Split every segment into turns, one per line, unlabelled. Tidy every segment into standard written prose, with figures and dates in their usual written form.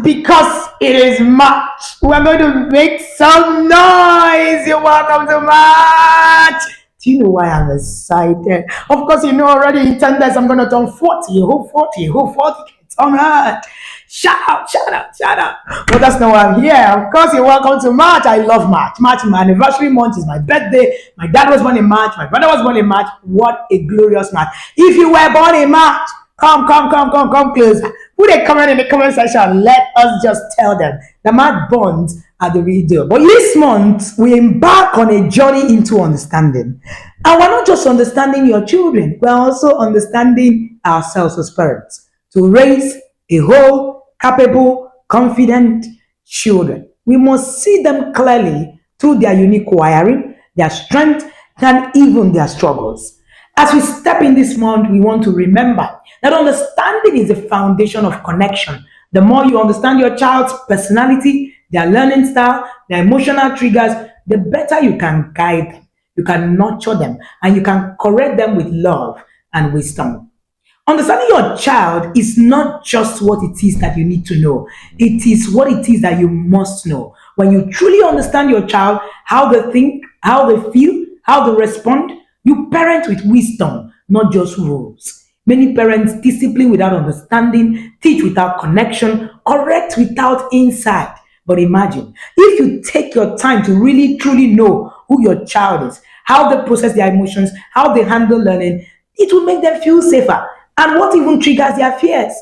because it is March. We're going to make some noise. You're welcome to March. Do you know why I'm excited? Of course, you know already in 10 days I'm going to turn 40. Who 40? Who 40? It's on earth. Shout out, shout out, shout out. But that's not why I'm here. Of course, you're welcome to March. I love March. March, my anniversary month, is my birthday. My dad was born in March. My brother was born in March. What a glorious March. If you were born in March, come closer. Put a comment in the comment section. Let us just tell them the March bonds are the real deal. But this month, we embark on a journey into understanding. And we're not just understanding your children, we're also understanding ourselves as parents to raise a whole, capable, confident children. We must see them clearly through their unique wiring, their strength, and even their struggles. As we step in this month, we want to remember that understanding is the foundation of connection. The more you understand your child's personality, their learning style, their emotional triggers, the better you can guide them, you can nurture them, and you can correct them with love and wisdom. Understanding your child is not just what it is that you need to know, it is what it is that you must know. When you truly understand your child, how they think, how they feel, how they respond, you parent with wisdom, not just rules. Many parents discipline without understanding, teach without connection, correct without insight. But imagine if you take your time to really truly know who your child is, how they process their emotions, how they handle learning, it will make them feel safer. And what even triggers their fears?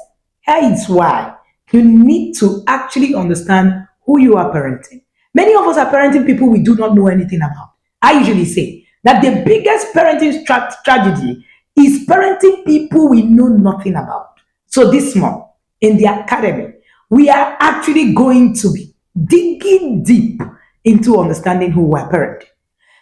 Here is why you need to actually understand who you are parenting. Many of us are parenting people we do not know anything about. I usually say that the biggest parenting tragedy is parenting people we know nothing about. So this month in the academy, we are actually going to be digging deep into understanding who we're parenting.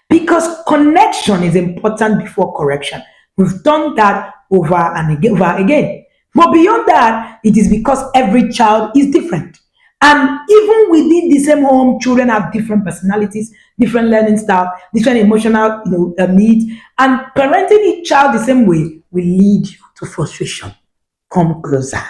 Because connection is important before correction. We've done that over and again. But beyond that, it is because every child is different. And even within the same home, children have different personalities, different learning style, different emotional needs. And parenting each child the same way will lead you to frustration. Come closer.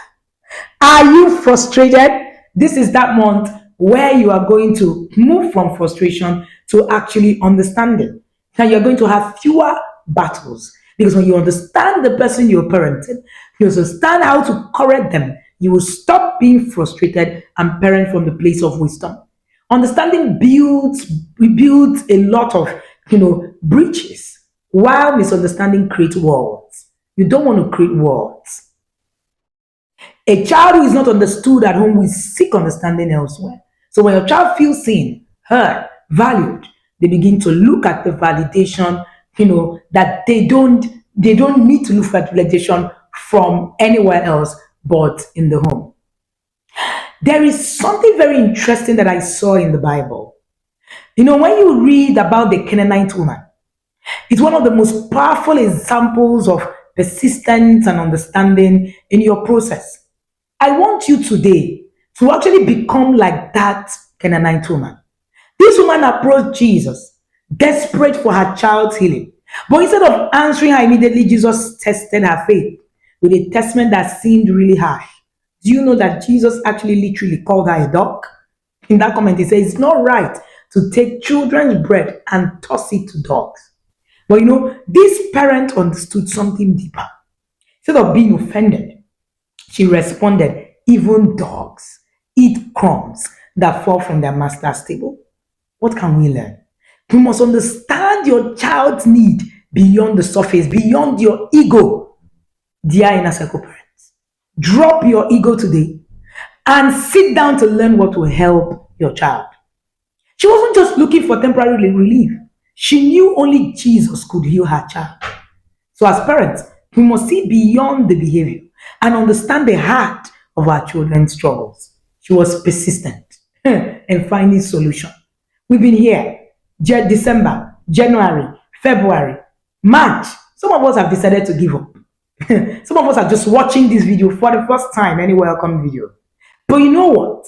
Are you frustrated? This is that month where you are going to move from frustration to actually understanding. Now you're going to have fewer battles. Because when you understand the person you're parenting, you understand how to correct them, you will stop being frustrated and parent from the place of wisdom. Understanding builds a lot of bridges, while misunderstanding creates walls. You don't want to create walls. A child who is not understood at home will seek understanding elsewhere. So when your child feels seen, heard, valued, they begin to look at the validation, that they don't need to look for validation from anywhere else but in the home. There is something very interesting that I saw in the Bible. When you read about the Canaanite woman, it's one of the most powerful examples of persistence and understanding in your process. I want you today to actually become like that Canaanite woman. This woman approached Jesus, desperate for her child's healing. But instead of answering her immediately, Jesus tested her faith with a testament that seemed really harsh. Do you know that Jesus actually literally called her a dog? In that comment, he says, it's not right to take children's bread and toss it to dogs. But this parent understood something deeper. Instead of being offended, she responded, even dogs eat crumbs that fall from their master's table. What can we learn? You must understand your child's need beyond the surface, beyond your ego. Dear inner circle parents, drop your ego today and sit down to learn what will help your child. She wasn't just looking for temporary relief. She knew only Jesus could heal her child. So as parents, we must see beyond the behavior and understand the heart of our children's struggles. She was persistent in finding solution. We've been here, December, January, February, March. Some of us have decided to give up. Some of us are just watching this video for the first time, any welcome video. But you know what?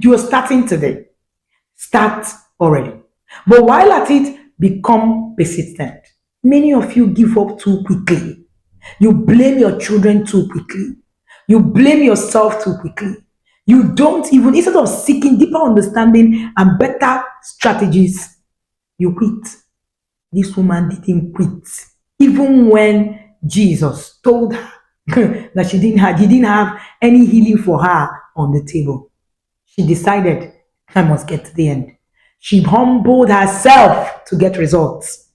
You are starting today. Start already. But while at it, become persistent. Many of you give up too quickly. You blame your children too quickly. You blame yourself too quickly. You don't even, instead of seeking deeper understanding and better strategies, you quit. This woman didn't quit. Even when Jesus told her that he didn't have any healing for her on the table, she decided, I must get to the end. She humbled herself to get results.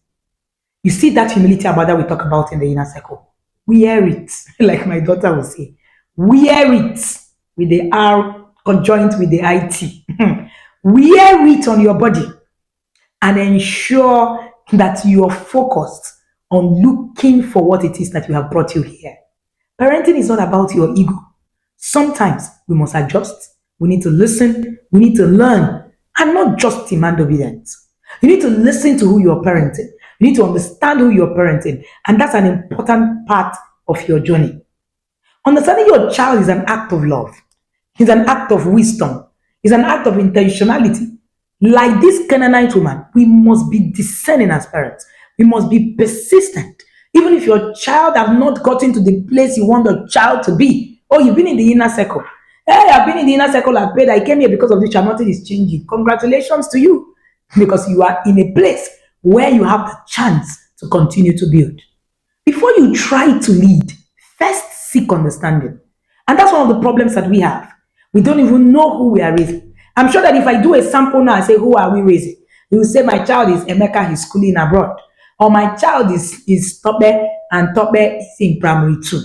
You see that humility about that we talk about in the inner circle. Wear it, like my daughter will say. Wear it with the R conjoined with the IT. Wear it on your body and ensure that you are focused on looking for what it is that you have brought you here. Parenting is not about your ego. Sometimes we must adjust. We need to listen. We need to learn and not just demand obedience. You need to listen to who you're parenting. You need to understand who you're parenting. And that's an important part of your journey. Understanding your child is an act of love. It's an act of wisdom. It's an act of intentionality. Like this Canaanite woman, we must be discerning as parents. We must be persistent. Even if your child have not gotten to the place you want the child to be. Oh, you've been in the inner circle. Hey, I've been in the inner circle. I paid. I came here because of this. Nothing is changing. Congratulations to you. Because you are in a place where you have the chance to continue to build. Before you try to lead, first seek understanding. And that's one of the problems that we have. We don't even know who we are raising. I'm sure that if I do a sample now and say, who are we raising? You will say, my child is Emeka, he's schooling abroad. Or my child is Tope, and Tope is in primary 2.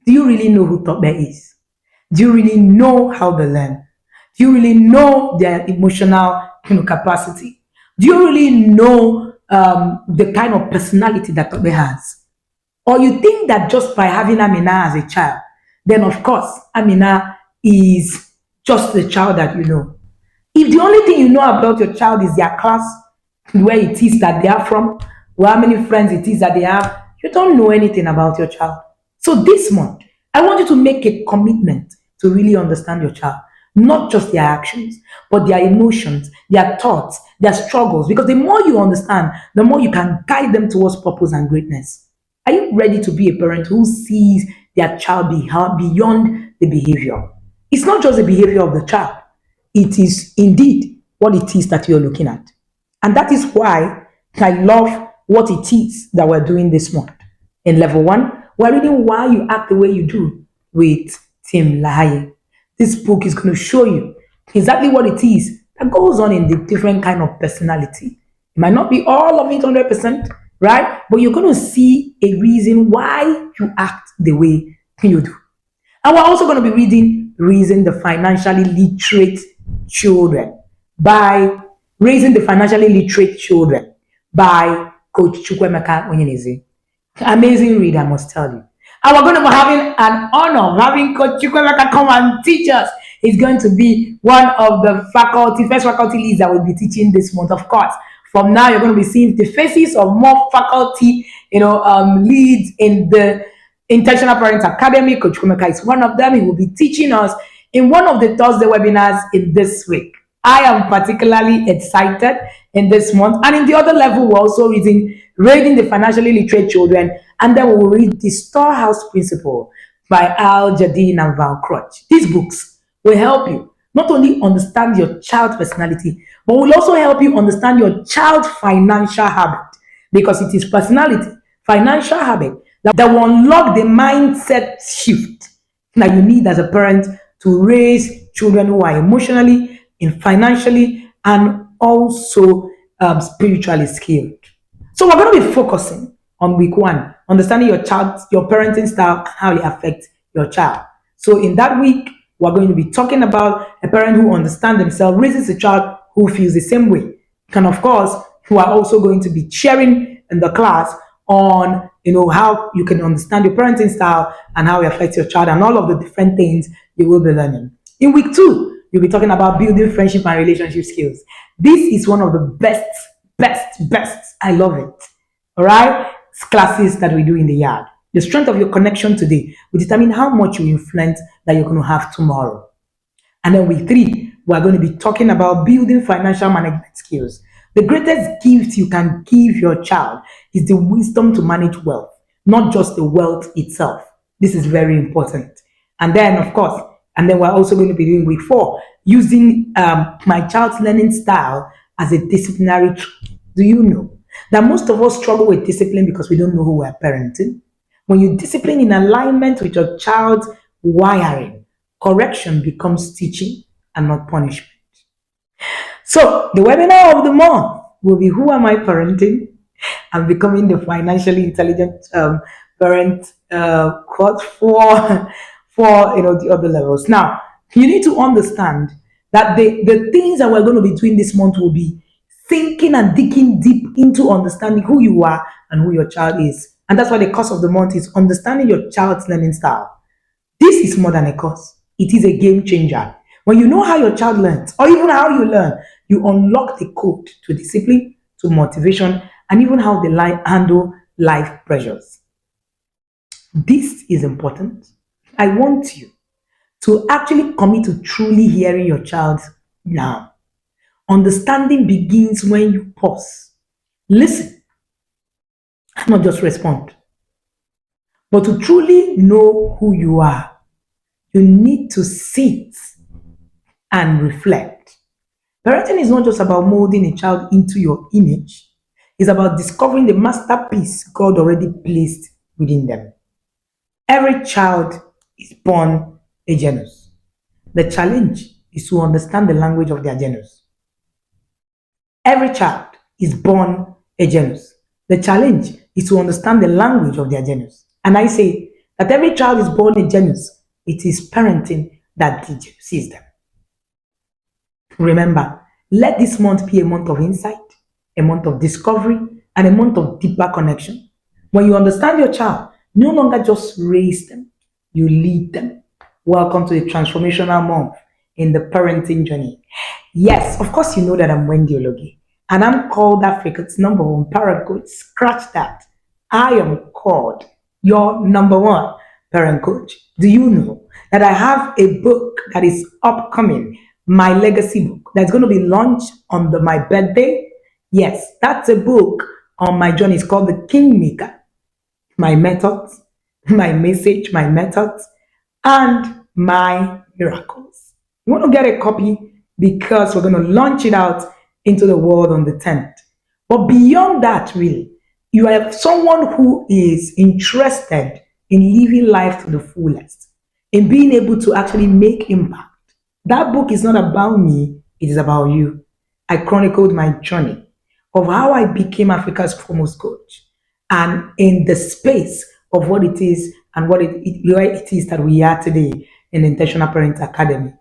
Do you really know who Tope is? Do you really know how they learn? Do you really know their emotional capacity? Do you really know the kind of personality that Tope has? Or you think that just by having Amina as a child, then of course Amina is just the child that you know. If the only thing you know about your child is their class, where it is that they are from, or how many friends it is that they have, you don't know anything about your child. So this month, I want you to make a commitment to really understand your child. Not just their actions, but their emotions, their thoughts, their struggles. Because the more you understand, the more you can guide them towards purpose and greatness. Are you ready to be a parent who sees their child beyond the behavior? It's not just the behavior of the child. It is indeed what it is that you're looking at. And that is why I love what it is that we're doing this month. In level 1, we're reading Why You Act the Way You Do with Tim LaHaye. This book is going to show you exactly what it is that goes on in the different kind of personality. It might not be all of it 100%, right? But you're going to see a reason why you act the way you do. And we're also going to be reading Raising the Financially Literate Children by Coach Chukwemeka Onyeneze. Amazing read, I must tell you. And we're going to be having an honor of having Coach Chukwemeka come and teach us. He's going to be one of the first faculty leads that will be teaching this month, of course. From now, you're going to be seeing the faces of more faculty, leads in the Intentional Parents Academy. Coach Chukwemeka is one of them. He will be teaching us in one of the Thursday webinars in this week. I am particularly excited in this month. And in the other level, we're also reading Raising the Financially Literate Children. And then we will read The Storehouse Principle by Al Jardine and Val Crutch. These books will help you not only understand your child's personality, but will also help you understand your child's financial habit. Because it is personality, financial habit, that will unlock the mindset shift that you need as a parent to raise children who are emotionally, financially, and also spiritually skilled. So we're going to be focusing on week 1, understanding your parenting style, and how it affects your child. So in that week, we're going to be talking about a parent who understands themselves, raises a child who feels the same way. And of course, we are also going to be sharing in the class on how you can understand your parenting style and how it affects your child and all of the different things you will be learning. In week 2, you'll be talking about building friendship and relationship skills. This is one of the best. I love it. All right? Classes that we do in the yard. The strength of your connection today will determine how much you influence that you're going to have tomorrow. And then week 3, we're going to be talking about building financial management skills. The greatest gift you can give your child is the wisdom to manage wealth, not just the wealth itself. This is very important. And then, of course, And then we're also going to be doing week 4, using my child's learning style as a disciplinary tool. Do you know that most of us struggle with discipline because we don't know who we're parenting? When you discipline in alignment with your child's wiring, correction becomes teaching and not punishment. So, the webinar of the month will be Who Am I Parenting? And Becoming the Financially Intelligent Parent course for the other levels. Now, you need to understand that the things that we're going to be doing this month will be thinking and digging deep into understanding who you are and who your child is. And that's why the course of the month is understanding your child's learning style. This is more than a course. It is a game changer. When you know how your child learns, or even how you learn, you unlock the code to discipline, to motivation, and even how they handle life pressures. This is important. I want you to actually commit to truly hearing your child now. Understanding begins when you pause, listen, not just respond. But to truly know who you are, you need to sit and reflect. Parenting is not just about molding a child into your image, it's about discovering the masterpiece God already placed within them. Every child is born a genius. The challenge is to understand the language of their genius. Every child is born a genius. The challenge is to understand the language of their genius. And I say that every child is born a genius. It is parenting that sees them. Remember, let this month be a month of insight, a month of discovery, and a month of deeper connection. When you understand your child, no longer just raise them, you lead them. Welcome to the transformational month in the parenting journey. Yes, of course, you know that I'm Wendy Ologi, and I'm called Africa's #1 parent coach. Scratch that. I am called your #1 parent coach. Do you know that I have a book that is upcoming, my legacy book, that's going to be launched on my birthday? Yes, that's a book on my journey. It's called The Kingmaker. My methods, my message, my methods, and my miracles. You want to get a copy because we're going to launch it out into the world on the 10th. But beyond that, really, you are someone who is interested in living life to the fullest, in being able to actually make impact. That book is not about me, it is about you. I chronicled my journey of how I became Africa's foremost coach, and in the space of what it is and where it is that we are today in the Intentional Parent Academy.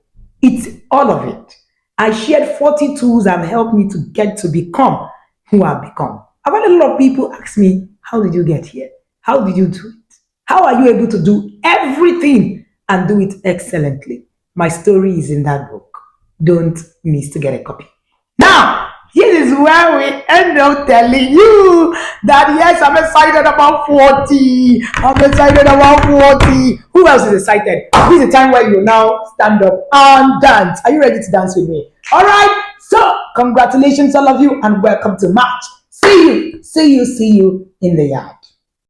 It's all of it. I shared 40 tools that have helped me to get to become who I've become. I've had a lot of people ask me, how did you get here? How did you do it? How are you able to do everything and do it excellently? My story is in that book. Don't miss to get a copy. Now, here is where we end up telling you that yes, I'm excited about 40. I'm excited about 40. Who else is excited? This is the time where you now stand up and dance. Are you ready to dance with me? All right. So, congratulations, all of you, and welcome to March. See you in the yard.